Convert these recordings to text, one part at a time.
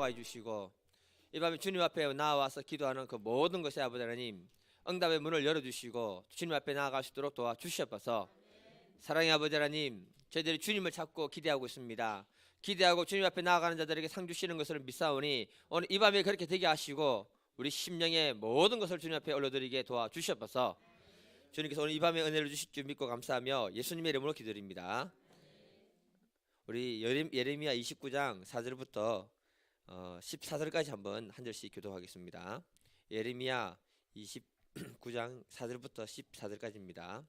도와해 주시고 이 밤에 주님 앞에 나와서 기도하는 그 모든 것에 아버지 하나님 응답의 문을 열어주시고 주님 앞에 나아갈 수 있도록 도와주시옵소서. 사랑의 아버지 하나님, 저희들이 주님을 찾고 기대하고 있습니다. 기대하고 주님 앞에 나아가는 자들에게 상 주시는 것을 믿사오니 오늘 이 밤에 그렇게 되게 하시고 우리 심령의 모든 것을 주님 앞에 올려드리게 도와주시옵소서. 주님께서 오늘 이 밤에 은혜를 주실 줄 믿고 감사하며 예수님의 이름으로 기도드립니다. 우리 예레미야 29장 4절부터 14절까지 한번 한 절씩 교도하겠습니다. 예레미야 29장 4절부터 14절까지입니다.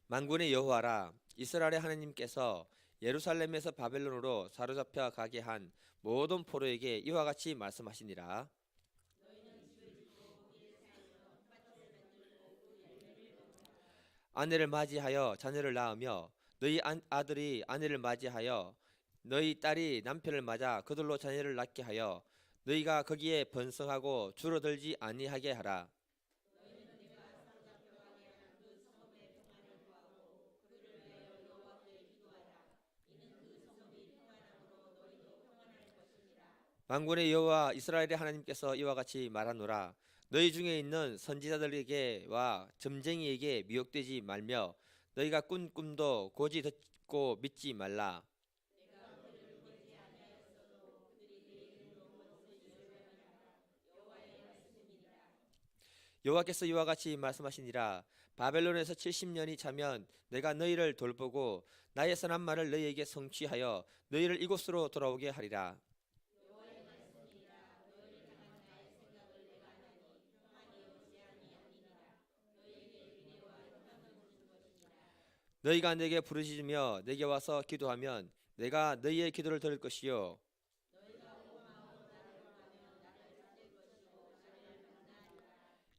만군의 여호와라, 이스라엘의 하나님께서 예루살렘에서 바벨론으로 사로잡혀 가게 한 모든 포로에게 이와 같이 말씀하시니라. 아내를 맞이하여 자녀를 낳으며 너희 아들이 아내를 맞이하여 너희 딸이 남편을 맞아 그들로 자녀를 낳게 하여 너희가 거기에 번성하고 줄어들지 아니하게 하라. 만군의 여호와 이스라엘의 하나님께서 이와 같이 말하노라. 너희 중에 있는 선지자들에게와 점쟁이에게 미혹되지 말며 너희가 꾼 꿈도 고지 듣고 믿지 말라. 여호와께서 이와 같이 말씀하시니라. 바벨론에서 70년이 차면 내가 너희를 돌보고 나의 선한 말을 너희에게 성취하여 너희를 이곳으로 돌아오게 하리라. 너희가 내게 부르짖으며 내게 와서 기도하면 내가 너희의 기도를 들을 것이요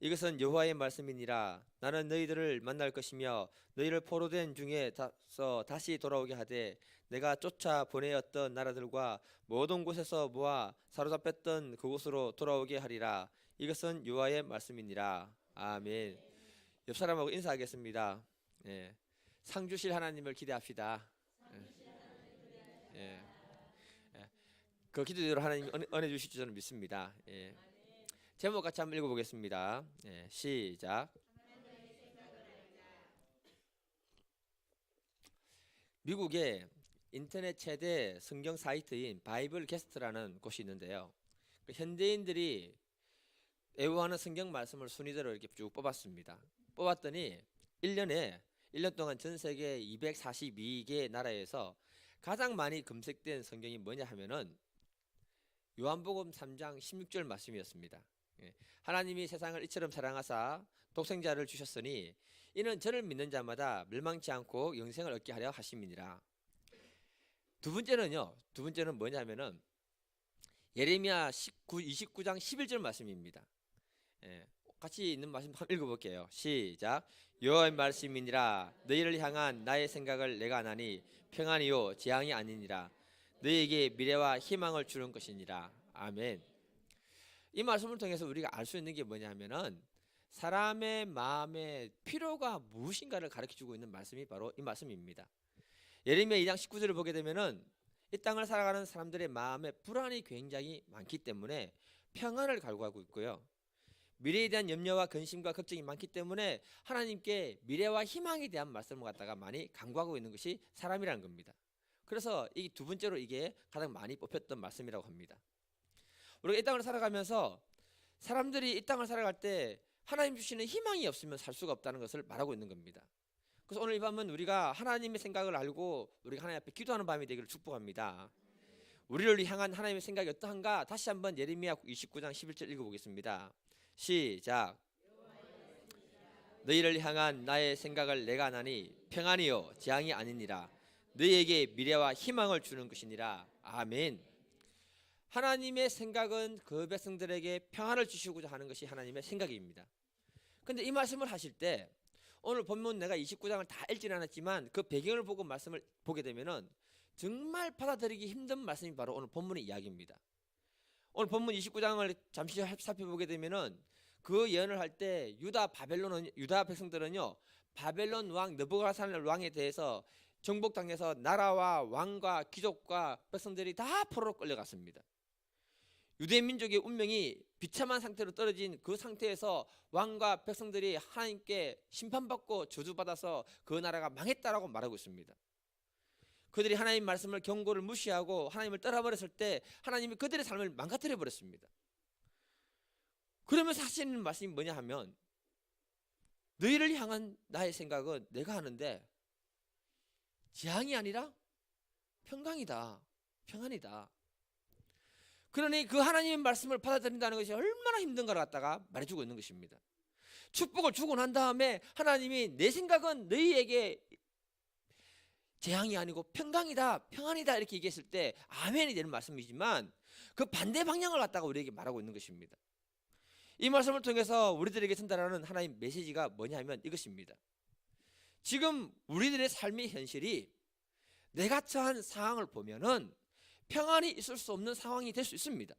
이것은 여호와의 말씀이니라. 나는 너희들을 만날 것이며 너희를 포로된 중에서 다시 돌아오게 하되 내가 쫓아 보내었던 나라들과 모든 곳에서 모아 사로잡혔던 그곳으로 돌아오게 하리라. 이것은 여호와의 말씀이니라. 아멘. 옆 사람하고 인사하겠습니다. 예. 상 주실 하나님을 기대합시다. 예. 예. 그 기도대로 하나님 은혜 주실 줄 저는 믿습니다. 예. 제목 같이 한번 읽어보겠습니다. 예. 시작. 미국의 인터넷 최대 성경 사이트인 바이블 게스트라는 곳이 있는데요. 현대인들이 애호하는 성경 말씀을 순위대로 이렇게 쭉 뽑았습니다. 뽑았더니 1년 동안 전 세계 242개 나라에서 가장 많이 검색된 성경이 뭐냐 하면은 요한복음 3장 16절 말씀이었습니다. 하나님이 세상을 이처럼 사랑하사 독생자를 주셨으니 이는 저를 믿는 자마다 멸망치 않고 영생을 얻게 하려 하심이니라. 두 번째는 뭐냐면은 예레미야 29장 11절 말씀입니다. 같이 있는 말씀 한번 읽어볼게요. 시작. 여호와의 말씀이니라. 너희를 향한 나의 생각을 내가 아나니 평안이요 재앙이 아니니라. 너희에게 미래와 희망을 주는 것이니라. 아멘. 이 말씀을 통해서 우리가 알 수 있는 게 뭐냐면은 사람의 마음의 필요가 무엇인가를 가르쳐주고 있는 말씀이 바로 이 말씀입니다. 예레미야 2장 19절을 보게 되면은 이 땅을 살아가는 사람들의 마음에 불안이 굉장히 많기 때문에 평안을 갈구하고 있고요. 미래에 대한 염려와 근심과 걱정이 많기 때문에 하나님께 미래와 희망에 대한 말씀을 갖다가 많이 강구하고 있는 것이 사람이라는 겁니다. 그래서 이 두 번째로 이게 가장 많이 뽑혔던 말씀이라고 합니다. 우리가 이 땅을 살아가면서 사람들이 이 땅을 살아갈 때 하나님 주시는 희망이 없으면 살 수가 없다는 것을 말하고 있는 겁니다. 그래서 오늘 이 밤은 우리가 하나님의 생각을 알고 우리가 하나님 앞에 기도하는 밤이 되기를 축복합니다. 우리를 향한 하나님의 생각이 어떠한가 다시 한번 예레미야 29장 11절 읽어보겠습니다. 시작. 너희를 향한 나의 생각을 내가 아나니 평안이요 재앙이 아니니라. 너희에게 미래와 희망을 주는 것이니라. 아멘. 하나님의 생각은 그 백성들에게 평안을 주시고자 하는 것이 하나님의 생각입니다. 근데 이 말씀을 하실 때 오늘 본문 내가 29장을 다 읽지는 않았지만 그 배경을 보고 말씀을 보게 되면은 정말 받아들이기 힘든 말씀이 바로 오늘 본문의 이야기입니다. 오늘 본문 29장을 잠시 살펴보게 되면은 그 예언을 할 때 유다 백성들은요 바벨론 왕 느부갓네살 왕에 대해서 정복당해서 나라와 왕과 귀족과 백성들이 다 포로로 끌려갔습니다. 유대 민족의 운명이 비참한 상태로 떨어진 그 상태에서 왕과 백성들이 하나님께 심판받고 저주받아서 그 나라가 망했다라고 말하고 있습니다. 그들이 하나님 말씀을 경고를 무시하고 하나님을 떠나버렸을 때 하나님이 그들의 삶을 망가뜨려 버렸습니다. 그러면서 하시는 말씀이 뭐냐 하면, 너희를 향한 나의 생각은 내가 하는데 재앙이 아니라 평강이다, 평안이다. 그러니 그 하나님의 말씀을 받아들인다는 것이 얼마나 힘든가를 갖다가 말해주고 있는 것입니다. 축복을 주고 난 다음에 하나님이 내 생각은 너희에게 재앙이 아니고 평강이다, 평안이다 이렇게 얘기했을 때 아멘이 되는 말씀이지만 그 반대 방향을 갖다가 우리에게 말하고 있는 것입니다. 이 말씀을 통해서 우리들에게 전달하는 하나님 메시지가 뭐냐면 이것입니다. 지금 우리들의 삶의 현실이 내가 처한 상황을 보면은 평안이 있을 수 없는 상황이 될 수 있습니다.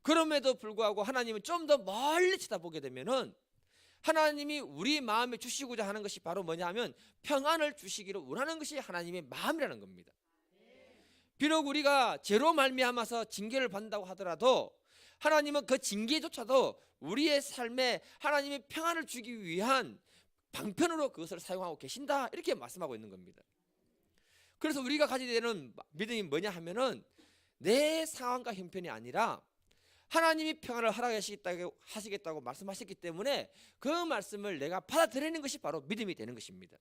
그럼에도 불구하고 하나님은 좀 더 멀리 쳐다보게 되면은 하나님이 우리 마음에 주시고자 하는 것이 바로 뭐냐 하면 평안을 주시기를 원하는 것이 하나님의 마음이라는 겁니다. 비록 우리가 죄로 말미암아서 징계를 받는다고 하더라도 하나님은 그 징계조차도 우리의 삶에 하나님의 평안을 주기 위한 방편으로 그것을 사용하고 계신다, 이렇게 말씀하고 있는 겁니다. 그래서 우리가 가지게 되는 믿음이 뭐냐 하면은 내 상황과 형편이 아니라 하나님이 평안을 허락하시겠다고 말씀하셨기 때문에 그 말씀을 내가 받아들이는 것이 바로 믿음이 되는 것입니다.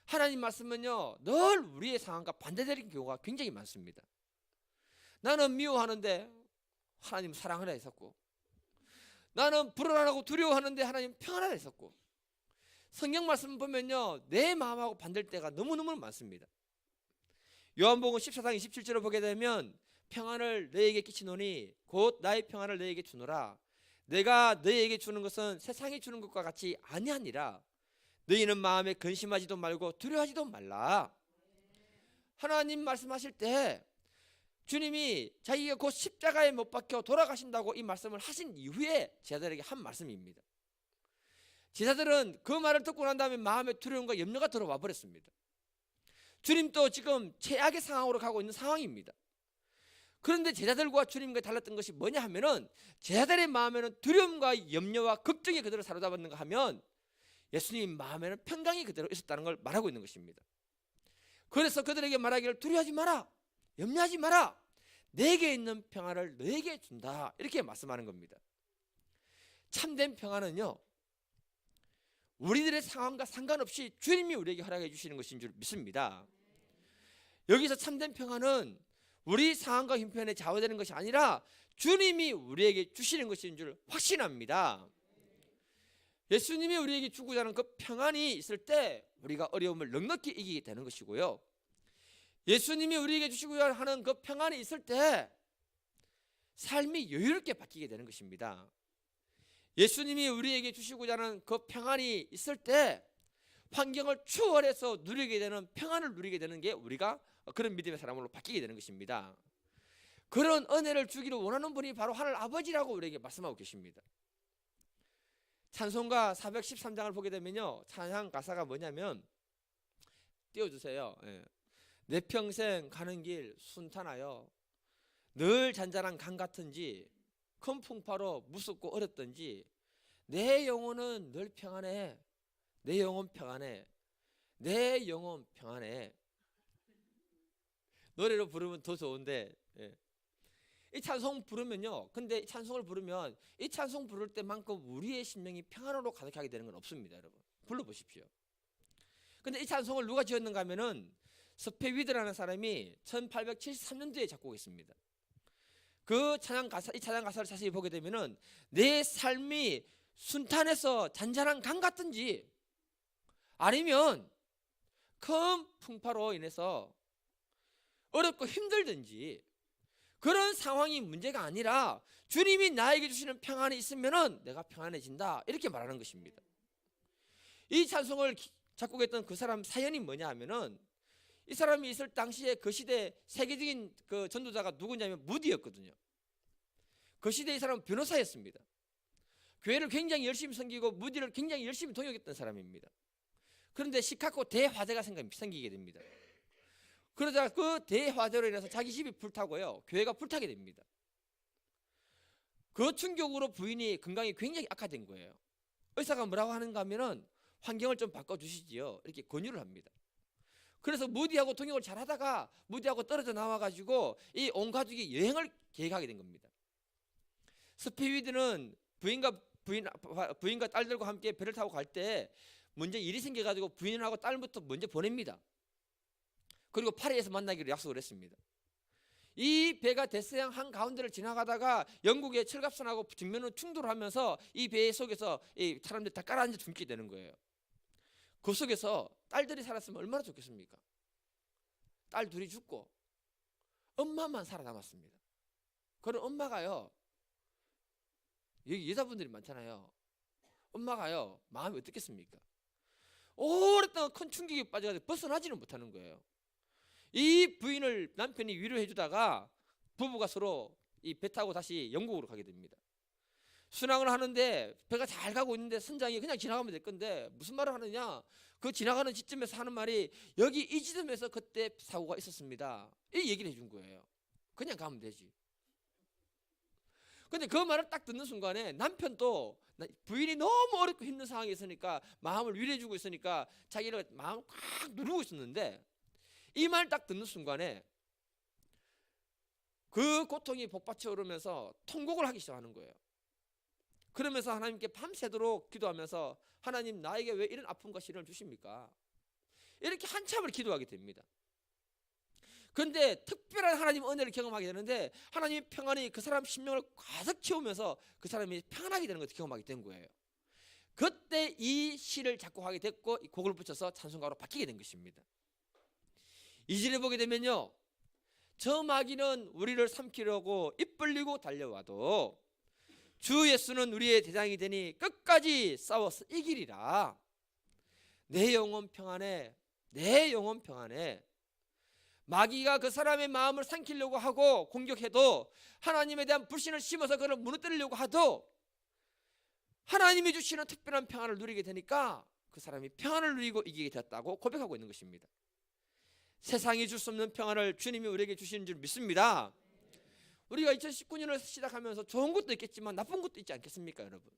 하나님 말씀은요 늘 우리의 상황과 반대되는 경우가 굉장히 많습니다. 나는 미워하는데 하나님 사랑하라 했었고, 나는 불안하고 두려워하는데 하나님 평안하라 했었고, 성경 말씀 보면요 내 마음하고 반대될 때가 너무너무 많습니다. 요한복음 14장 27절을 보게 되면 평안을 너희에게 끼치노니 곧 나의 평안을 너희에게 주노라. 내가 너희에게 주는 것은 세상이 주는 것과 같이 아니하니라. 너희는 마음에 근심하지도 말고 두려워하지도 말라. 하나님 말씀하실 때 주님이 자기가 곧 십자가에 못 박혀 돌아가신다고 이 말씀을 하신 이후에 제자들에게 한 말씀입니다. 제자들은 그 말을 듣고 난 다음에 마음에 두려움과 염려가 들어와 버렸습니다. 주님도 지금 최악의 상황으로 가고 있는 상황입니다. 그런데 제자들과 주님과 달랐던 것이 뭐냐 하면은 제자들의 마음에는 두려움과 염려와 걱정이 그대로 사로잡았는가 하면 예수님 마음에는 평강이 그대로 있었다는 걸 말하고 있는 것입니다. 그래서 그들에게 말하기를 두려워하지 마라, 염려하지 마라, 내게 있는 평안을 너에게 준다, 이렇게 말씀하는 겁니다. 참된 평안은요 우리들의 상황과 상관없이 주님이 우리에게 허락해 주시는 것인 줄 믿습니다. 여기서 참된 평안은 우리 상황과 형편에 좌우되는 것이 아니라 주님이 우리에게 주시는 것인 줄 확신합니다. 예수님이 우리에게 주고자 하는 그 평안이 있을 때 우리가 어려움을 넉넉히 이기게 되는 것이고요, 예수님이 우리에게 주시고자 하는 그 평안이 있을 때 삶이 여유롭게 바뀌게 되는 것입니다. 예수님이 우리에게 주시고자 하는 그 평안이 있을 때 환경을 추월해서 누리게 되는 평안을 누리게 되는 게 우리가 그런 믿음의 사람으로 바뀌게 되는 것입니다. 그런 은혜를 주기를 원하는 분이 바로 하늘 아버지라고 우리에게 말씀하고 계십니다. 찬송가 413장을 보게 되면요 찬양 가사가 뭐냐면, 띄워주세요. 내 평생 가는 길 순탄하여 늘 잔잔한 강 같은지 큰 풍파로 무섭고 어렵던지 내 영혼은 늘 평안해, 내 영혼 평안해, 내 영혼 평안해. 노래로 부르면 더 좋은데 이 찬송 부르면요, 근데 이 찬송을 부르면 이 찬송 부를 때만큼 우리의 심령이 평안으로 가득하게 되는 건 없습니다. 여러분 불러보십시오. 근데 이 찬송을 누가 지었는가 하면은 스페위드라는 사람이 1873년도에 작곡했습니다. 그 찬양 가사, 이 찬양 가사를 자세히 보게 되면은 내 삶이 순탄해서 잔잔한 강 같든지 아니면 큰 풍파로 인해서 어렵고 힘들든지 그런 상황이 문제가 아니라 주님이 나에게 주시는 평안이 있으면은 내가 평안해진다, 이렇게 말하는 것입니다. 이 찬송을 작곡했던 그 사람 사연이 뭐냐 하면은 이 사람이 있을 당시에 그 시대 세계적인 그 전도자가 누구냐면 무디였거든요. 그 시대 이 사람은 변호사였습니다. 교회를 굉장히 열심히 섬기고 무디를 굉장히 열심히 동역했던 사람입니다. 그런데 시카고 대화재가 생기게 됩니다. 그러자 그 대화재로 인해서 자기 집이 불타고요 교회가 불타게 됩니다. 그 충격으로 부인이 건강이 굉장히 악화된 거예요. 의사가 뭐라고 하는가 하면은 환경을 좀 바꿔주시지요, 이렇게 권유를 합니다. 그래서 무디하고 통역을 잘하다가 무디하고 떨어져 나와가지고 이 온 가족이 여행을 계획하게 된 겁니다. 스피위드는 부인과 딸들과 함께 배를 타고 갈 때 먼저 일이 생겨가지고 부인하고 딸부터 먼저 보냅니다. 그리고 파리에서 만나기로 약속을 했습니다. 이 배가 대서양 한가운데를 지나가다가 영국의 철갑선하고 정면으로 충돌하면서 이 배 속에서 이 사람들이 다 깔아앉아 죽게 되는 거예요. 그 속에서 딸들이 살았으면 얼마나 좋겠습니까? 딸 둘이 죽고 엄마만 살아남았습니다. 그런 엄마가요, 여기 여자분들이 많잖아요. 엄마가요, 마음이 어떻겠습니까? 오랫동안 큰 충격에 빠져가지고 벗어나지는 못하는 거예요. 이 부인을 남편이 위로해 주다가 부부가 서로 이 배 타고 다시 영국으로 가게 됩니다. 순항을 하는데 배가 잘 가고 있는데 선장이 그냥 지나가면 될 건데 무슨 말을 하느냐, 그 지나가는 지점에서 하는 말이 여기 이 지점에서 그때 사고가 있었습니다, 이 얘기를 해준 거예요. 그냥 가면 되지. 근데 그 말을 딱 듣는 순간에 남편도 부인이 너무 어렵고 힘든 상황에 있으니까 마음을 위로해 주고 있으니까 자기를 마음을 꽉 누르고 있었는데 이 말 딱 듣는 순간에 그 고통이 복받쳐 오르면서 통곡을 하기 시작하는 거예요. 그러면서 하나님께 밤새도록 기도하면서 하나님, 나에게 왜 이런 아픔과 시련을 주십니까? 이렇게 한참을 기도하게 됩니다. 그런데 특별한 하나님 은혜를 경험하게 되는데 하나님의 평안이 그 사람 심령을 가득 채우면서 그 사람이 평안하게 되는 것을 경험하게 된 거예요. 그때 이 시를 작곡하게 됐고 이 곡을 붙여서 찬송가로 바뀌게 된 것입니다. 2절에 보게 되면요, 저 마귀는 우리를 삼키려고 입 벌리고 달려와도 주 예수는 우리의 대장이 되니 끝까지 싸워서 이기리라. 내 영혼 평안해, 내 영혼 평안해. 마귀가 그 사람의 마음을 삼키려고 하고 공격해도, 하나님에 대한 불신을 심어서 그를 무너뜨리려고 하도 하나님이 주시는 특별한 평안을 누리게 되니까 그 사람이 평안을 누리고 이기게 되었다고 고백하고 있는 것입니다. 세상이 줄 수 없는 평안을 주님이 우리에게 주시는 줄 믿습니다. 우리가 2019년을 시작하면서 좋은 것도 있겠지만 나쁜 것도 있지 않겠습니까, 여러분?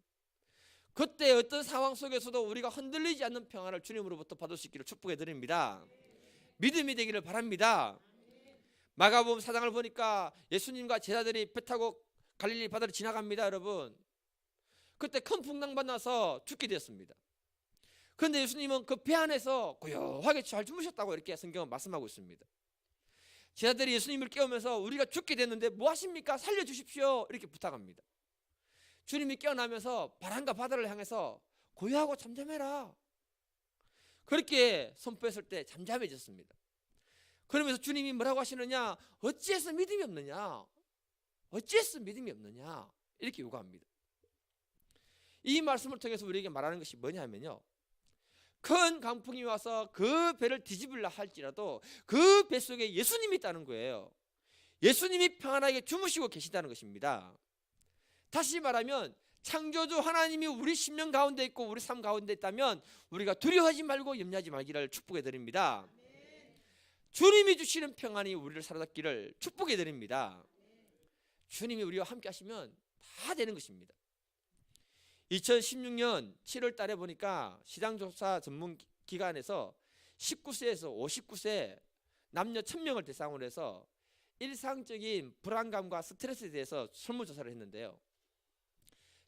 그때 어떤 상황 속에서도 우리가 흔들리지 않는 평안을 주님으로부터 받을 수 있기를 축복해 드립니다. 믿음이 되기를 바랍니다. 마가복음 4장을 보니까 예수님과 제자들이 배 타고 갈릴리 바다를 지나갑니다, 여러분. 그때 큰 풍랑 만나서 죽게 되었습니다. 그런데 예수님은 그 배 안에서 고요하게 잘 주무셨다고 이렇게 성경은 말씀하고 있습니다. 제자들이 예수님을 깨우면서 우리가 죽게 됐는데 뭐 하십니까? 살려주십시오, 이렇게 부탁합니다. 주님이 깨어나면서 바람과 바다를 향해서 고요하고 잠잠해라, 그렇게 선포했을 때 잠잠해졌습니다. 그러면서 주님이 뭐라고 하시느냐, 어찌해서 믿음이 없느냐, 어찌해서 믿음이 없느냐, 이렇게 요구합니다. 이 말씀을 통해서 우리에게 말하는 것이 뭐냐 하면요, 큰 강풍이 와서 그 배를 뒤집으려 할지라도 그 배 속에 예수님이 있다는 거예요. 예수님이 평안하게 주무시고 계시다는 것입니다. 다시 말하면 창조주 하나님이 우리 심령 가운데 있고 우리 삶 가운데 있다면 우리가 두려워하지 말고 염려하지 말기를 축복해 드립니다. 주님이 주시는 평안이 우리를 사로잡기를 축복해 드립니다. 주님이 우리와 함께 하시면 다 되는 것입니다. 2016년 7월 달에 보니까 시장조사 전문기관에서 19세에서 59세 남녀 1000명을 대상으로 해서 일상적인 불안감과 스트레스에 대해서 설문조사를 했는데요,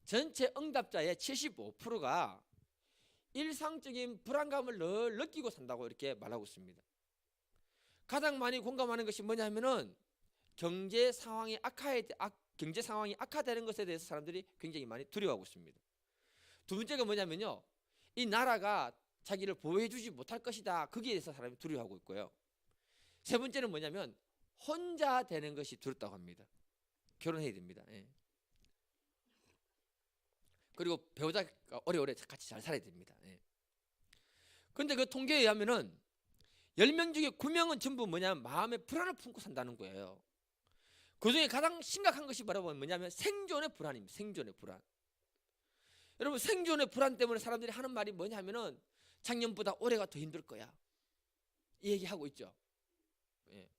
전체 응답자의 75%가 일상적인 불안감을 늘 느끼고 산다고 이렇게 말하고 있습니다. 가장 많이 공감하는 것이 뭐냐면은 경제 상황이 악화되는 것에 대해서 사람들이 굉장히 많이 두려워하고 있습니다. 두 번째가 뭐냐면요, 이 나라가 자기를 보호해주지 못할 것이다, 거기에 대해서 사람이 두려워하고 있고요. 세 번째는 뭐냐면 혼자 되는 것이 두렵다고 합니다. 결혼해야 됩니다. 예. 그리고 배우자가 오래오래 같이 잘 살아야 됩니다. 예. 그런데 그 통계에 의하면은 10명 중에 9명은 전부 뭐냐면 마음의 불안을 품고 산다는 거예요. 그 중에 가장 심각한 것이 바로 뭐냐면 생존의 불안입니다. 생존의 불안. 여러분, 생존의 불안 때문에 사람들이 하는 말이 뭐냐면은 작년보다 올해가 더 힘들 거야, 이 얘기하고 있죠. 예.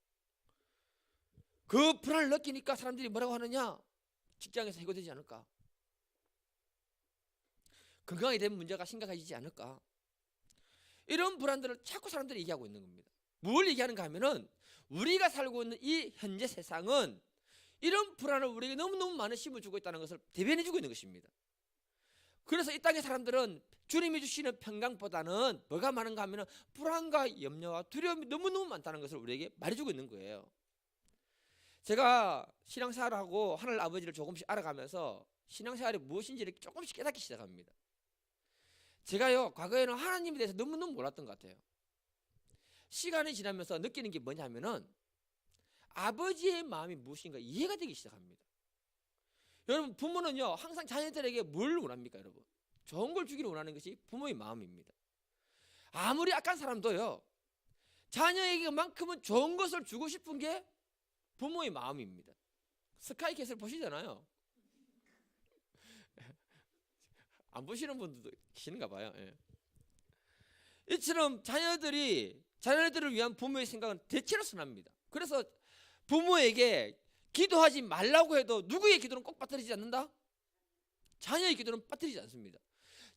그 불안을 느끼니까 사람들이 뭐라고 하느냐, 직장에서 해고되지 않을까? 건강에 대한 문제가 심각해지지 않을까? 이런 불안들을 자꾸 사람들이 얘기하고 있는 겁니다. 뭘 얘기하는가 하면은 우리가 살고 있는 이 현재 세상은 이런 불안을 우리에게 너무너무 많은 힘을 주고 있다는 것을 대변해 주고 있는 것입니다. 그래서 이 땅의 사람들은 주님이 주시는 평강보다는 뭐가 많은가 하면 불안과 염려와 두려움이 너무너무 많다는 것을 우리에게 말해주고 있는 거예요. 제가 신앙생활을 하고 하늘 아버지를 조금씩 알아가면서 신앙생활이 무엇인지를 조금씩 깨닫기 시작합니다. 제가요 과거에는 하나님에 대해서 너무너무 몰랐던 것 같아요. 시간이 지나면서 느끼는 게 뭐냐면은 아버지의 마음이 무엇인가 이해가 되기 시작합니다. 여러분 부모는요 항상 자녀들에게 뭘 원합니까? 여러분 좋은 걸 주기를 원하는 것이 부모의 마음입니다. 아무리 악한 사람도요 자녀에게만큼은 좋은 것을 주고 싶은 게 부모의 마음입니다. 스카이캐슬 보시잖아요. 안 보시는 분들도 계시는가 봐요. 예. 이처럼 자녀들을 위한 부모의 생각은 대체로 선합니다. 그래서 부모에게 기도하지 말라고 해도 누구의 기도는 꼭 빠뜨리지 않는다? 자녀의 기도는 빠뜨리지 않습니다.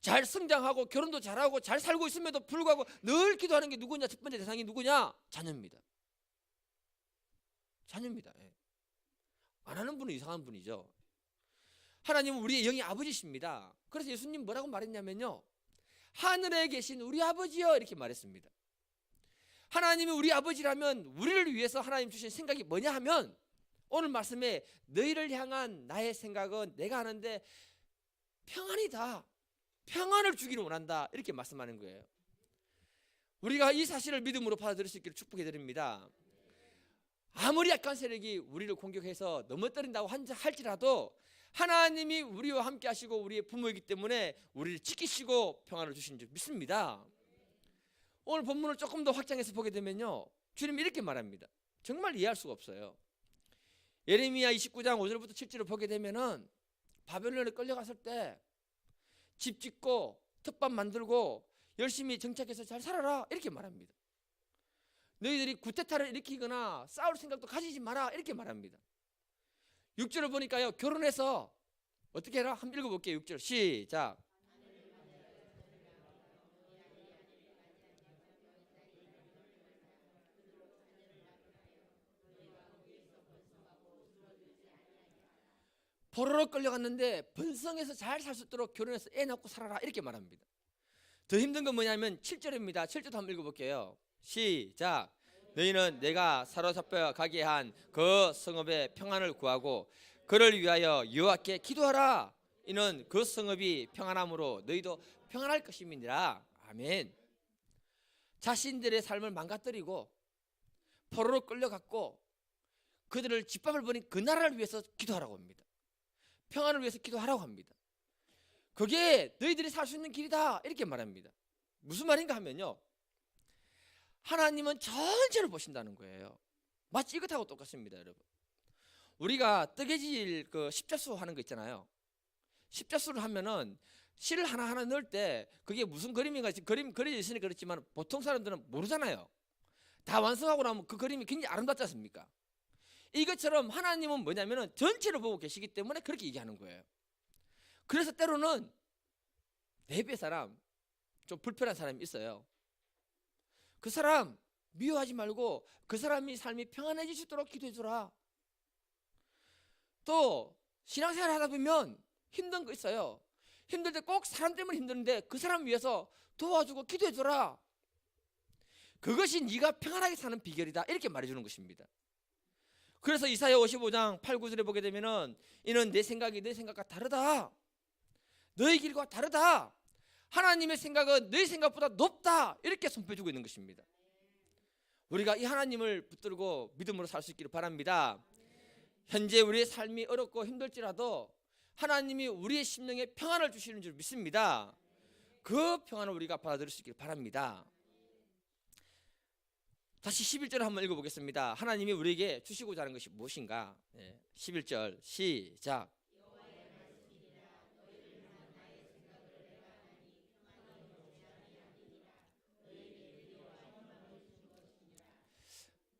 잘 성장하고 결혼도 잘하고 잘 살고 있음에도 불구하고 늘 기도하는 게 누구냐? 첫 번째 대상이 누구냐? 자녀입니다. 자녀입니다. 예. 안 하는 분은 이상한 분이죠. 하나님은 우리의 영의 아버지십니다. 그래서 예수님 뭐라고 말했냐면요 하늘에 계신 우리 아버지요 이렇게 말했습니다. 하나님이 우리 아버지라면 우리를 위해서 하나님 주신 생각이 뭐냐 하면 오늘 말씀에 너희를 향한 나의 생각은 내가 하는데 평안이다. 평안을 주기를 원한다. 이렇게 말씀하는 거예요. 우리가 이 사실을 믿음으로 받아들일 수 있기를 축복해 드립니다. 아무리 약한 세력이 우리를 공격해서 넘어뜨린다고 할지라도 하나님이 우리와 함께 하시고 우리의 부모이기 때문에 우리를 지키시고 평안을 주시는 줄 믿습니다. 오늘 본문을 조금 더 확장해서 보게 되면요 주님이 이렇게 말합니다. 정말 이해할 수가 없어요. 예레미야 29장 5절부터 7절을 보게 되면은 바벨론에 끌려갔을 때 집 짓고 텃밭 만들고 열심히 정착해서 잘 살아라 이렇게 말합니다. 너희들이 구태타를 일으키거나 싸울 생각도 가지지 마라 이렇게 말합니다. 6절을 보니까요 결혼해서 어떻게 해라? 한번 읽어볼게요. 6절 시작. 포로로 끌려갔는데 번성해서 잘 살 수 있도록 결혼해서 애 낳고 살아라 이렇게 말합니다. 더 힘든 건 뭐냐면 7절입니다. 7절도 한번 읽어볼게요. 시작. 너희는 내가 사로잡혀 가게 한 그 성읍의 평안을 구하고 그를 위하여 여호와께 기도하라. 이는 그 성읍이 평안함으로 너희도 평안할 것임이니라. 아멘. 자신들의 삶을 망가뜨리고 포로로 끌려갔고 그들을 짓밟을 버린 그 나라를 위해서 기도하라고 합니다. 평안을 위해서 기도하라고 합니다. 그게 너희들이 살 수 있는 길이다 이렇게 말합니다. 무슨 말인가 하면요 하나님은 전체를 보신다는 거예요. 마치 이것하고 똑같습니다. 여러분 우리가 뜨개질 그 십자수 하는 거 있잖아요. 십자수를 하면은 실을 하나하나 넣을 때 그게 무슨 그림인가 그림 그려져 있으니 그렇지만 보통 사람들은 모르잖아요. 다 완성하고 나면 그 그림이 굉장히 아름답지 않습니까? 이것처럼 하나님은 뭐냐면은 전체를 보고 계시기 때문에 그렇게 얘기하는 거예요. 그래서 때로는 내배 사람 좀 불편한 사람이 있어요. 그 사람 미워하지 말고 그 사람이 삶이 평안해질 수 있도록 기도해 주라. 또 신앙생활 하다 보면 힘든 거 있어요. 힘들 때 꼭 사람 때문에 힘드는데 그 사람 위해서 도와주고 기도해 주라. 그것이 네가 평안하게 사는 비결이다 이렇게 말해주는 것입니다. 그래서 이사야 55장 8, 9절에 보게 되면은 이는 내 생각이 내 생각과 다르다. 너의 길과 다르다. 하나님의 생각은 너의 생각보다 높다. 이렇게 선포해주고 있는 것입니다. 우리가 이 하나님을 붙들고 믿음으로 살 수 있기를 바랍니다. 현재 우리의 삶이 어렵고 힘들지라도 하나님이 우리의 심령에 평안을 주시는 줄 믿습니다. 그 평안을 우리가 받아들일 수 있기를 바랍니다. 다시 11절 한번 읽어보겠습니다. 하나님이 우리에게 주시고자 하는 것이 무엇인가? 11절 시작.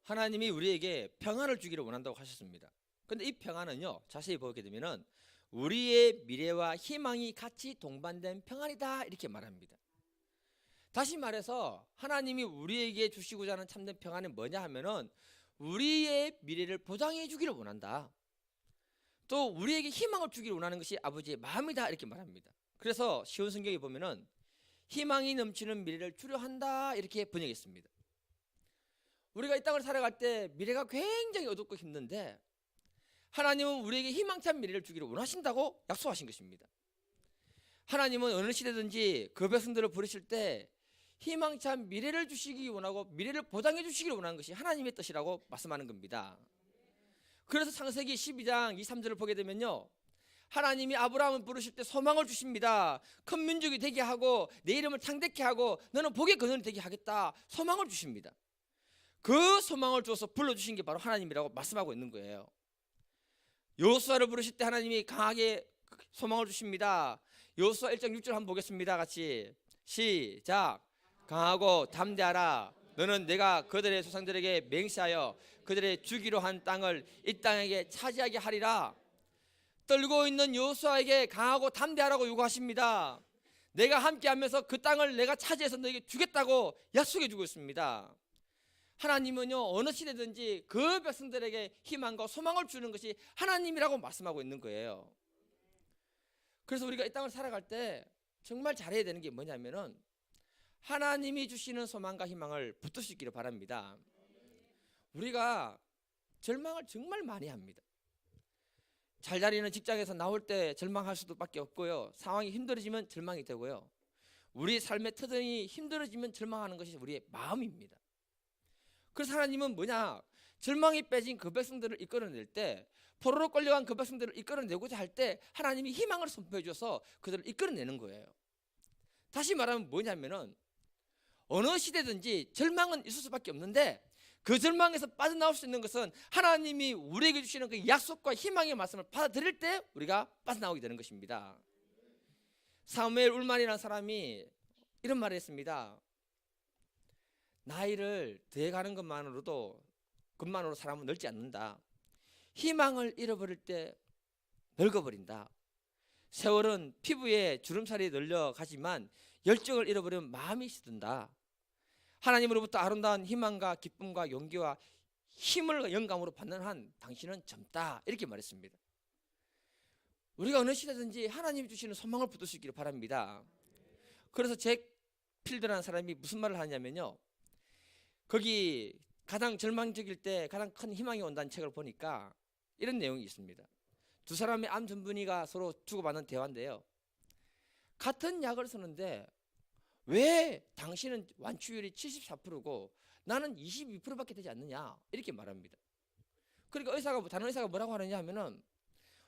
하나님이 우리에게 평안을 주기를 원한다고 하셨습니다. 근데 이 평안은요, 자세히 보게 되면은 우리의 미래와 희망이 같이 동반된 평안이다 이렇게 말합니다. 다시 말해서 하나님이 우리에게 주시고자 하는 참된 평안은 뭐냐 하면은 우리의 미래를 보장해 주기를 원한다. 또 우리에게 희망을 주기를 원하는 것이 아버지의 마음이다 이렇게 말합니다. 그래서 쉬운 성경에 보면은 희망이 넘치는 미래를 주려 한다 이렇게 번역했습니다. 우리가 이 땅을 살아갈 때 미래가 굉장히 어둡고 힘든데 하나님은 우리에게 희망찬 미래를 주기를 원하신다고 약속하신 것입니다. 하나님은 어느 시대든지 그 백성들을 부르실 때 희망찬 미래를 주시기 원하고 미래를 보장해 주시기를 원하는 것이 하나님의 뜻이라고 말씀하는 겁니다. 그래서 창세기 12장 2, 3절을 보게 되면요, 하나님이 아브라함을 부르실 때 소망을 주십니다. 큰 민족이 되게 하고 내 이름을 창대케 하고 너는 복의 근원이 되게 하겠다, 소망을 주십니다. 그 소망을 주어서 불러주신 게 바로 하나님이라고 말씀하고 있는 거예요. 여호수아를 부르실 때 하나님이 강하게 소망을 주십니다. 여호수아 1장 6절 한번 보겠습니다. 같이 시작. 강하고 담대하라. 너는 내가 그들의 조상들에게 맹세하여 그들의 주기로 한 땅을 이 땅에게 차지하게 하리라. 떨고 있는 여호수아에게 강하고 담대하라고 요구하십니다. 내가 함께하면서 그 땅을 내가 차지해서 너에게 주겠다고 약속해 주고 있습니다. 하나님은요, 어느 시대든지 그 백성들에게 희망과 소망을 주는 것이 하나님이라고 말씀하고 있는 거예요. 그래서 우리가 이 땅을 살아갈 때 정말 잘해야 되는 게 뭐냐면은 하나님이 주시는 소망과 희망을 붙들 수 있기를 바랍니다. 우리가 절망을 정말 많이 합니다. 잘 다니는 직장에서 나올 때 절망할 수밖에 없고요, 상황이 힘들어지면 절망이 되고요, 우리 삶의 터전이 힘들어지면 절망하는 것이 우리의 마음입니다. 그래서 하나님은 뭐냐, 절망이 빼진 그 백성들을 이끌어낼 때, 포로로 끌려간 그 백성들을 이끌어내고자 할 때 하나님이 희망을 선포해 줘서 그들을 이끌어내는 거예요. 다시 말하면 뭐냐면은 어느 시대든지 절망은 있을 수밖에 없는데 그 절망에서 빠져나올 수 있는 것은 하나님이 우리에게 주시는 그 약속과 희망의 말씀을 받아들일 때 우리가 빠져나오게 되는 것입니다. 사무엘 울만이라는 사람이 이런 말을 했습니다. 나이를 더해가는 것만으로 사람은 늙지 않는다. 희망을 잃어버릴 때 늙어버린다. 세월은 피부에 주름살이 늘려가지만 열정을 잃어버리면 마음이 시든다. 하나님으로부터 아름다운 희망과 기쁨과 용기와 힘을 영감으로 받는 한 당신은 젊다 이렇게 말했습니다. 우리가 어느 시대든지 하나님이 주시는 소망을 붙들 수 있기를 바랍니다. 그래서 잭 필드라는 사람이 무슨 말을 하냐면요, 거기 가장 절망적일 때 가장 큰 희망이 온다는 책을 보니까 이런 내용이 있습니다. 두 사람의 암 전문의가 서로 주고받는 대화인데요, 같은 약을 쓰는데 왜 당신은 완치율이 74%고 나는 22%밖에 되지 않느냐 이렇게 말합니다. 그러니까 다른 의사가 뭐라고 하느냐 하면은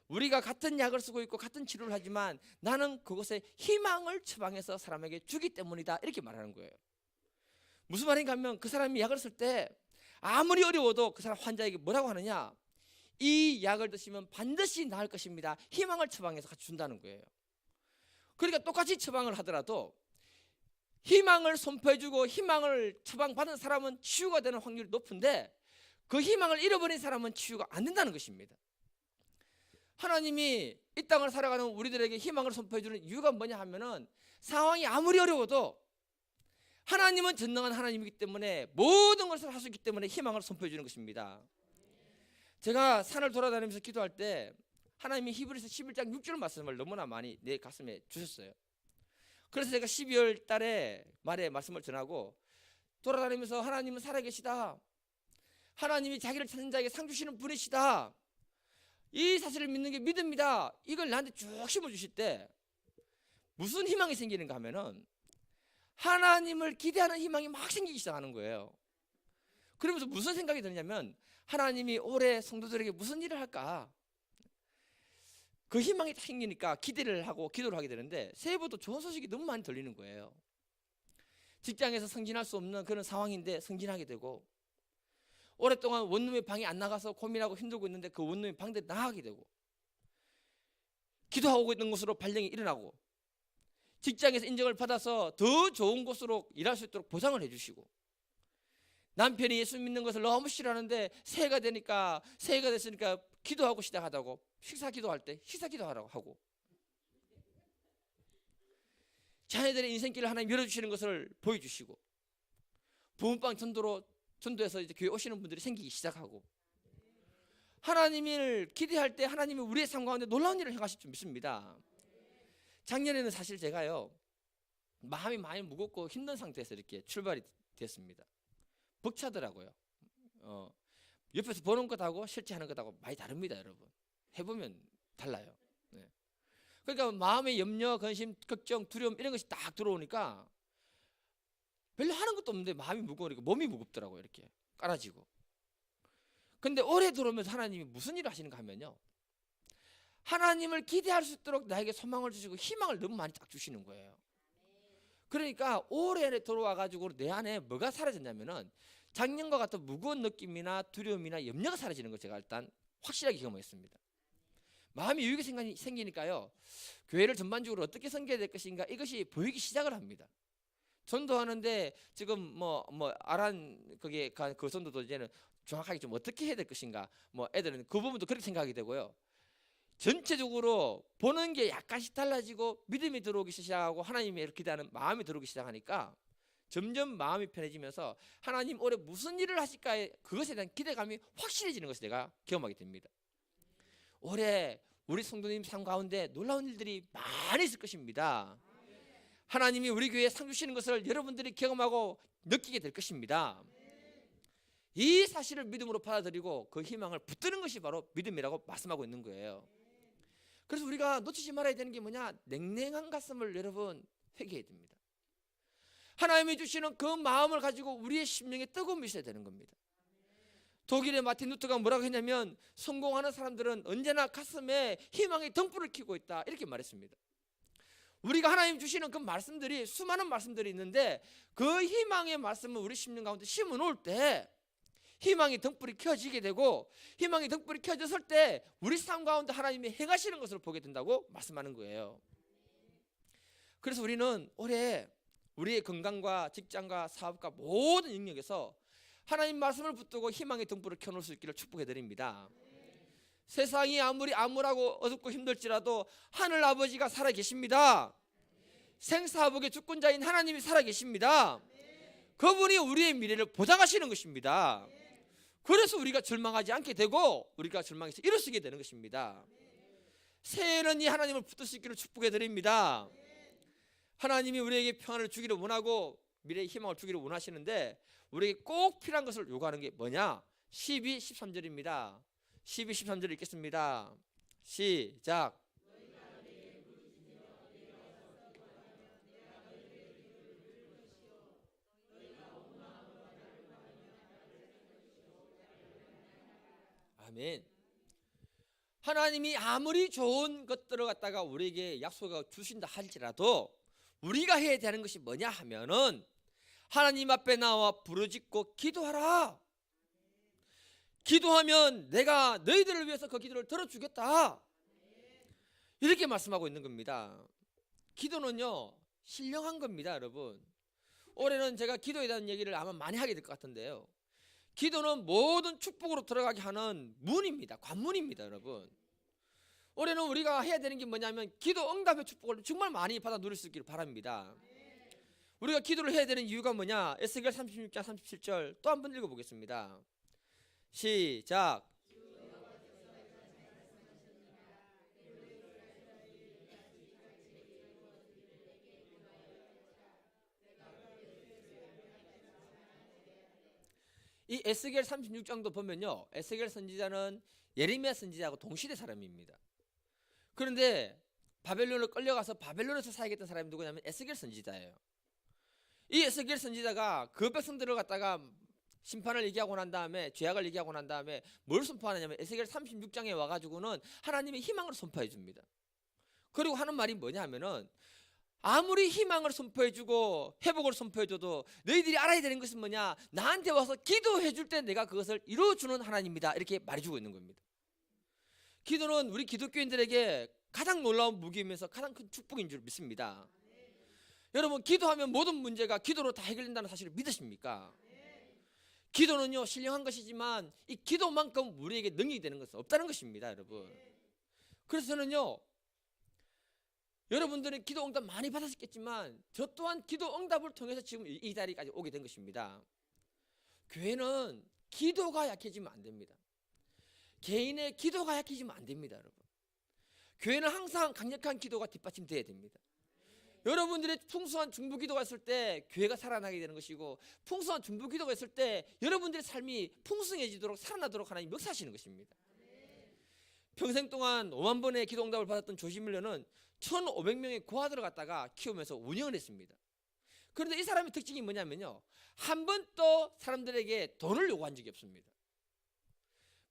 우리가 같은 약을 쓰고 있고 같은 치료를 하지만 나는 그것에 희망을 처방해서 사람에게 주기 때문이다 이렇게 말하는 거예요. 무슨 말인가 하면 그 사람이 약을 쓸 때 아무리 어려워도 그 사람 환자에게 뭐라고 하느냐, 이 약을 드시면 반드시 나을 것입니다, 희망을 처방해서 같이 준다는 거예요. 그러니까 똑같이 처방을 하더라도 희망을 선포해주고 희망을 처방받은 사람은 치유가 되는 확률이 높은데 그 희망을 잃어버린 사람은 치유가 안 된다는 것입니다. 하나님이 이 땅을 살아가는 우리들에게 희망을 선포해주는 이유가 뭐냐 하면은 상황이 아무리 어려워도 하나님은 전능한 하나님이기 때문에 모든 것을 할 수 있기 때문에 희망을 선포해주는 것입니다. 제가 산을 돌아다니면서 기도할 때 하나님이 히브리서 11장 6절 말씀을 너무나 많이 내 가슴에 주셨어요. 그래서 제가 12월 달에 말에 말씀을 전하고 돌아다니면서 하나님은 살아계시다, 하나님이 자기를 찾는 자에게 상 주시는 분이시다, 이 사실을 믿는 게 믿음이다, 이걸 나한테 쭉 심어주실 때 무슨 희망이 생기는가 하면은 하나님을 기대하는 희망이 막 생기기 시작하는 거예요. 그러면서 무슨 생각이 드냐면 하나님이 올해 성도들에게 무슨 일을 할까, 그 희망이 생기니까 기대를 하고 기도를 하게 되는데 새해부터 좋은 소식이 너무 많이 들리는 거예요. 직장에서 승진할 수 없는 그런 상황인데 승진하게 되고, 오랫동안 원룸의 방에 안 나가서 고민하고 힘들고 있는데 그 원룸의 방에 나가게 되고, 기도하고 있는 곳으로 발령이 일어나고, 직장에서 인정을 받아서 더 좋은 곳으로 일할 수 있도록 보상을 해주시고, 남편이 예수 믿는 것을 너무 싫어하는데 새해가 됐으니까 기도하고 시작하다고, 식사 기도할 때 식사 기도하라고 하고, 자녀들의 인생길을 하나님 열어주시는 것을 보여주시고, 부흥방 전도에서 이제 교회 오시는 분들이 생기기 시작하고, 하나님을 기대할 때 하나님이 우리의 삶 가운데 놀라운 일을 행하실 줄 믿습니다. 작년에는 사실 제가요, 마음이 많이 무겁고 힘든 상태에서 이렇게 출발이 됐습니다. 벅차더라고요. 옆에서 보는 것하고 실제 하는 것하고 많이 다릅니다, 여러분. 해보면 달라요. 네. 그러니까 마음의 염려, 근심, 걱정, 두려움 이런 것이 딱 들어오니까 별로 하는 것도 없는데 마음이 무거우니까 몸이 무겁더라고요. 이렇게 깔아지고. 근데 올해 들어오면서 하나님이 무슨 일을 하시는가 하면요, 하나님을 기대할 수 있도록 나에게 소망을 주시고 희망을 너무 많이 딱 주시는 거예요. 그러니까 올해 들어와 가지고 내 안에 뭐가 사라졌냐면은 작년과 같은 무거운 느낌이나 두려움이나 염려가 사라지는 걸 제가 일단 확실하게 경험했습니다. 마음이 유익이 생기니까요, 교회를 전반적으로 어떻게 섬겨야 될 것인가 이것이 보이기 시작을 합니다. 전도하는데 지금 뭐 아란 그게 그 전도도 이제는 정확하게 좀 어떻게 해야 될 것인가, 뭐 애들은 그 부분도 그렇게 생각하게 되고요. 전체적으로 보는 게 약간씩 달라지고 믿음이 들어오기 시작하고 하나님의 기대하는 마음이 들어오기 시작하니까 점점 마음이 편해지면서 하나님 올해 무슨 일을 하실까에 그것에 대한 기대감이 확실해지는 것을 내가 경험하게 됩니다. 올해 우리 성도님 삶 가운데 놀라운 일들이 많이 있을 것입니다. 하나님이 우리 교회에 상 주시는 것을 여러분들이 경험하고 느끼게 될 것입니다. 이 사실을 믿음으로 받아들이고 그 희망을 붙드는 것이 바로 믿음이라고 말씀하고 있는 거예요. 그래서 우리가 놓치지 말아야 되는 게 뭐냐, 냉랭한 가슴을 여러분 회개해야 됩니다. 하나님이 주시는 그 마음을 가지고 우리의 심령에 뜨거움이 있어야 되는 겁니다. 독일의 마틴 루터가 뭐라고 했냐면, 성공하는 사람들은 언제나 가슴에 희망의 등불을 켜고 있다, 이렇게 말했습니다. 우리가 하나님 주시는 그 말씀들이 수많은 말씀들이 있는데 그 희망의 말씀을 우리 심령 가운데 심어 놓을 때 희망의 등불이 켜지게 되고, 희망의 등불이 켜졌을 때 우리 삶 가운데 하나님이 행하시는 것을 보게 된다고 말씀하는 거예요. 그래서 우리는 올해 우리의 건강과 직장과 사업과 모든 영역에서 하나님 말씀을 붙들고 희망의 등불을 켜놓을 수 있기를 축복해 드립니다. 세상이 아무리 암울하고 어둡고 힘들지라도 하늘 아버지가 살아계십니다. 생사복의 주권자인 하나님이 살아계십니다. 그분이 우리의 미래를 보장하시는 것입니다. 그래서 우리가 절망하지 않게 되고 우리가 절망해서 일어서게 되는 것입니다. 새해에는 이 하나님을 붙들 수 있기를 축복해 드립니다. 하나님이 우리에게 평안을 주기를 원하고 미래의 희망을 주기를 원하시는데 우리에게 꼭 필요한 것을 요구하는 게 뭐냐? 12, 13절입니다. 12, 13절 읽겠습니다. 시작. 아멘. 하나님이 아무리 좋은 것들을 갖다가 우리에게 약속을 주신다 할지라도 우리가 해야 되는 것이 뭐냐 하면은 하나님 앞에 나와 부르짖고 기도하라. 기도하면 내가 너희들을 위해서 그 기도를 들어주겠다, 이렇게 말씀하고 있는 겁니다. 기도는요 신령한 겁니다, 여러분. 올해는 제가 기도에 대한 얘기를 아마 많이 하게 될 것 같은데요, 기도는 모든 축복으로 들어가게 하는 문입니다. 관문입니다, 여러분. 올해는 우리가 해야 되는 게 뭐냐면 기도 응답의 축복을 정말 많이 받아 누릴 수 있기를 바랍니다. 우리가 기도를 해야 되는 이유가 뭐냐? 에스겔 36장 37절 또 한번 읽어보겠습니다. 시작. 이 에스겔 36장도 보면요, 에스겔 선지자는 예레미야 선지자하고 동시대 사람입니다. 그런데 바벨론을 끌려가서 바벨론에서 살겠던 사람이 누구냐면 에스겔 선지자예요. 이 에스겔 선지자가 그 백성들을 갖다가 심판을 얘기하고 난 다음에, 죄악을 얘기하고 난 다음에 뭘 선포하느냐면 에스겔 36장에 와가지고는 하나님의 희망을 선포해 줍니다. 그리고 하는 말이 뭐냐 하면은 아무리 희망을 선포해주고 회복을 선포해줘도 너희들이 알아야 되는 것은 뭐냐, 나한테 와서 기도해 줄 때 내가 그것을 이루어주는 하나님이다, 이렇게 말해주고 있는 겁니다. 기도는 우리 기독교인들에게 가장 놀라운 무기이면서 가장 큰 축복인 줄 믿습니다. 여러분, 기도하면 모든 문제가 기도로 다 해결된다는 사실을 믿으십니까? 기도는요 신령한 것이지만 이 기도만큼 우리에게 능력이 되는 것은 없다는 것입니다, 여러분. 그래서 저는요, 여러분들은 기도 응답 많이 받았겠지만 저 또한 기도 응답을 통해서 지금 이 자리까지 오게 된 것입니다. 교회는 기도가 약해지면 안 됩니다. 개인의 기도가 약해지면 안 됩니다, 여러분. 교회는 항상 강력한 기도가 뒷받침돼야 됩니다. 여러분들의 풍성한 중보 기도가 있을 때 교회가 살아나게 되는 것이고, 풍성한 중보 기도가 있을 때 여러분들의 삶이 풍성해지도록 살아나도록 하나님 역사하시는 것입니다. 평생 동안 5만 번의 기도 응답을 받았던 조시밀러는 1,500명의 고아들을 갖다가 키우면서 운영을 했습니다. 그런데 이 사람의 특징이 뭐냐면요, 한 번도 사람들에게 돈을 요구한 적이 없습니다.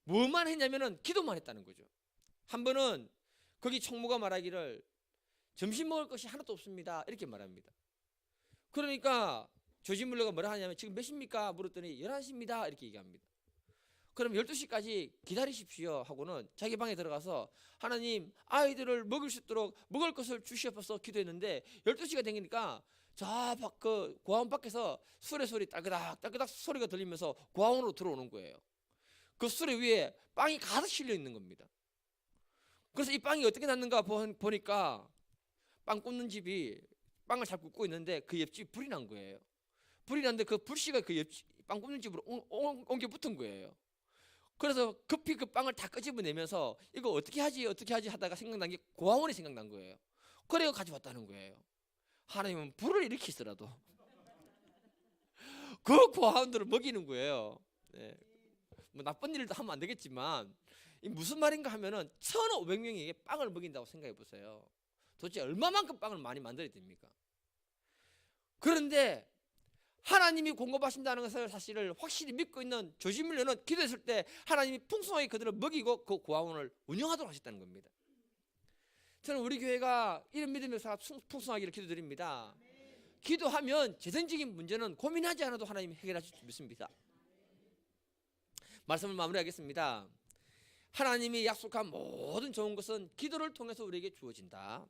뭐만 했냐면은 기도만 했다는 거죠. 한 번은 거기 총무가 말하기를 점심 먹을 것이 하나도 없습니다 이렇게 말합니다. 그러니까 조시밀러가 뭐라 하냐면 지금 몇 시입니까 물었더니 11시입니다 이렇게 얘기합니다. 그럼 12시까지 기다리십시오 하고는 자기 방에 들어가서 하나님 아이들을 먹일 수 있도록 먹을 것을 주시옵소서 기도했는데, 12시가 되니까 저 그 고아원 밖에서 수레 소리 딸그닥 딸그닥 소리가 들리면서 고아원으로 들어오는 거예요. 그 수레 위에 빵이 가득 실려 있는 겁니다. 그래서 이 빵이 어떻게 났는가 보니까 빵 굽는 집이 빵을 잘 굽고 있는데 그 옆집이 불이 난 거예요. 불이 났는데 그 불씨가 그 옆집 빵 굽는 집으로 옮겨 붙은 거예요. 그래서 급히 그 빵을 다 끄집어내면서 이거 어떻게 하지 하다가 생각난 게 고아원이 생각난 거예요. 그래서 가져왔다는 거예요. 하나님은 불을 일으키시더라도 그 고아원들을 먹이는 거예요. 네. 뭐 나쁜 일도 하면 안 되겠지만 이 무슨 말인가 하면은 1,500명에게 빵을 먹인다고 생각해 보세요. 도대체 얼마만큼 빵을 많이 만들어야 됩니까? 그런데 하나님이 공급하신다는 것을 사실을 확실히 믿고 있는 조시밀러는 기도했을 때 하나님이 풍성하게 그들을 먹이고 그 고아원을 운영하도록 하셨다는 겁니다. 저는 우리 교회가 이런 믿음의 사람 풍성하기를 기도드립니다. 기도하면 재정적인 문제는 고민하지 않아도 하나님이 해결하실 줄 믿습니다. 말씀을 마무리하겠습니다. 하나님이 약속한 모든 좋은 것은 기도를 통해서 우리에게 주어진다.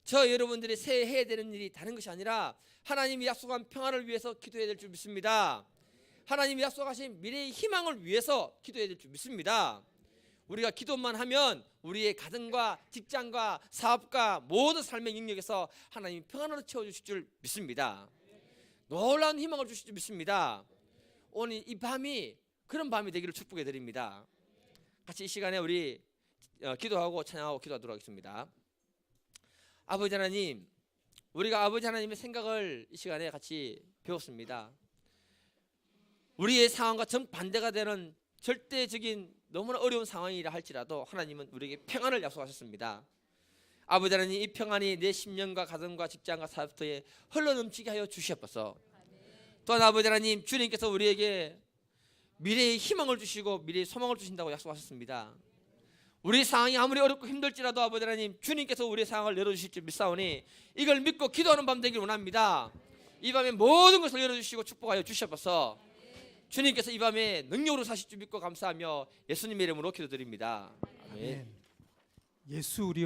저 여러분들이 새해 해야 되는 일이 다른 것이 아니라 하나님이 약속한 평안을 위해서 기도해야 될 줄 믿습니다. 하나님이 약속하신 미래의 희망을 위해서 기도해야 될 줄 믿습니다. 우리가 기도만 하면 우리의 가정과 직장과 사업과 모든 삶의 영역에서 하나님이 평안으로 채워주실 줄 믿습니다. 놀라운 희망을 주실 줄 믿습니다. 오늘 이 밤이 그런 밤이 되기를 축복해 드립니다. 같이 이 시간에 우리 기도하고 찬양하고 기도하도록 하겠습니다. 아버지 하나님, 우리가 아버지 하나님의 생각을 이 시간에 같이 배웠습니다. 우리의 상황과 정반대가 되는 절대적인 너무나 어려운 상황이라 할지라도 하나님은 우리에게 평안을 약속하셨습니다. 아버지 하나님, 이 평안이 내 심령과 가정과 직장과 사업터에 흘러넘치게 하여 주시옵소서. 또한 아버지 하나님, 주님께서 우리에게 미래의 희망을 주시고 미래의 소망을 주신다고 약속하셨습니다. 우리 상황이 아무리 어렵고 힘들지라도 아버지 하나님, 주님께서 우리의 상황을 열어주실 줄 믿사오니 이걸 믿고 기도하는 밤 되길 원합니다. 이 밤에 모든 것을 열어주시고 축복하여 주시옵소서. 주님께서 이 밤에 능력으로 사실 줄 믿고 감사하며 예수님의 이름으로 기도드립니다. 아멘. 예수 우리